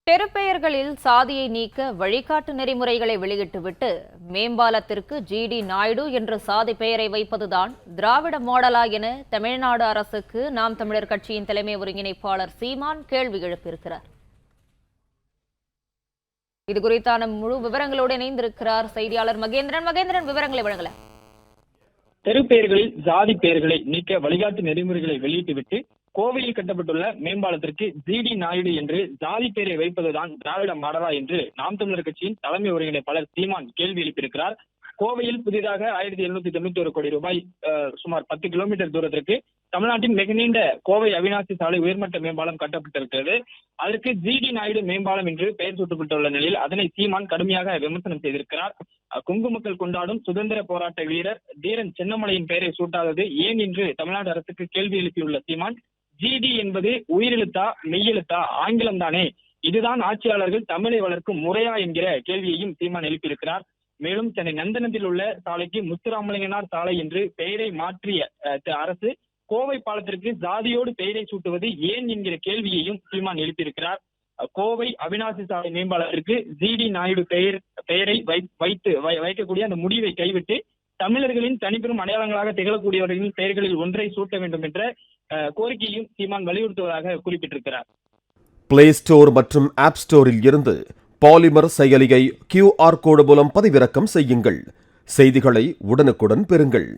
தெருப்பெயர்களில் சாதியை நீக்க வழிகாட்டு நெறிமுறைகளை வெளியிட்டுவிட்டு மேம்பாலத்திற்கு ஜிடி நாயுடு என்ற சாதி பெயரை வைப்பதுதான் திராவிட மாடலா என தமிழ்நாடு அரசுக்கு நாம் தமிழர் கட்சியின் தலைமை ஒருங்கிணைப்பாளர் சீமான் கேள்வி எழுப்பியிருக்கிறார். இதுகுறித்தான முழு விவரங்களோடு இணைந்திருக்கிறார் செய்தியாளர் மகேந்திரன். விவரங்களை வழங்கலாம். தெருப்பெயர்களில் ஜாதி பெயர்களை நீக்க வழிகாட்டு நெறிமுறைகளை வெளியிட்டுவிட்டு கோவையில் கட்டப்பட்டுள்ள மேம்பாலத்திற்கு ஜிடி நாயுடு என்று ஜாதி பெயரை வைப்பதுதான் திராவிட மாடலா என்று நாம் தமிழர் கட்சியின் தலைமை ஒருங்கிணைப்பாளர் சீமான் கேள்வி எழுப்பியிருக்கிறார். கோவையில் புதிதாக 1791 கோடி ரூபாய் சுமார் 10 கிலோமீட்டர் தூரத்திற்கு தமிழ்நாட்டின் மிக நீண்ட கோவை அவிநாசி சாலை உயர்மட்ட மேம்பாலம் கட்டப்பட்டிருக்கிறது. அதற்கு ஜிடி நாயுடு மேம்பாலம் என்று பெயர் சூட்டப்பட்டுள்ள நிலையில் அதனை சீமான் கடுமையாக விமர்சனம் செய்திருக்கிறார். கொங்கு மக்கள் கொண்டாடும் சுதந்திர போராட்ட வீரர் தீரன் சின்னமலையின் பெயரை சூட்டாதது ஏன் என்று தமிழ்நாடு அரசுக்கு கேள்வி எழுப்பியுள்ள சீமான், ஜிடி என்பது உயிரெழுத்தா மெய்யெழுத்தா ஆங்கிலம் தானே, இதுதான் ஆட்சியாளர்கள் தமிழை வளர்க்கும் முறையா என்கிற கேள்வியையும் சீமான் எழுப்பியிருக்கிறார். மேலும் சென்னை நந்தனத்தில் உள்ள சாலைக்கு முத்துராமலிங்கனார் சாலை என்று பெயரை மாற்றிய அரசு கோவை பாலத்திற்கு ஜாதியோடு பெயரை சூட்டுவது ஏன் என்கிற கேள்வியையும் சீமான் எழுப்பியிருக்கிறார். கோவை அவிநாசி சாலை மேம்பாலத்திற்கு ஜிடி நாயுடு பெயரை வைக்கக்கூடிய அந்த முடிவை கைவிட்டு தமிழர்களின் தனிப்பெரும் அடையாளங்களாக திகழக்கூடியவர்களின் பெயர்களில் ஒன்றை சூட்ட வேண்டும் என்ற கோரிக்கையும் சீமான் வலியுறுத்துவதாக குறிப்பிட்டிருக்கிறார். பிளே ஸ்டோர் மற்றும் ஆப் ஸ்டோரில் இருந்து பாலிமர் செயலியை QR கோடு மூலம் பதிவிறக்கம் செய்யுங்கள். செய்திகளை உடனுக்குடன் பெறுங்கள்.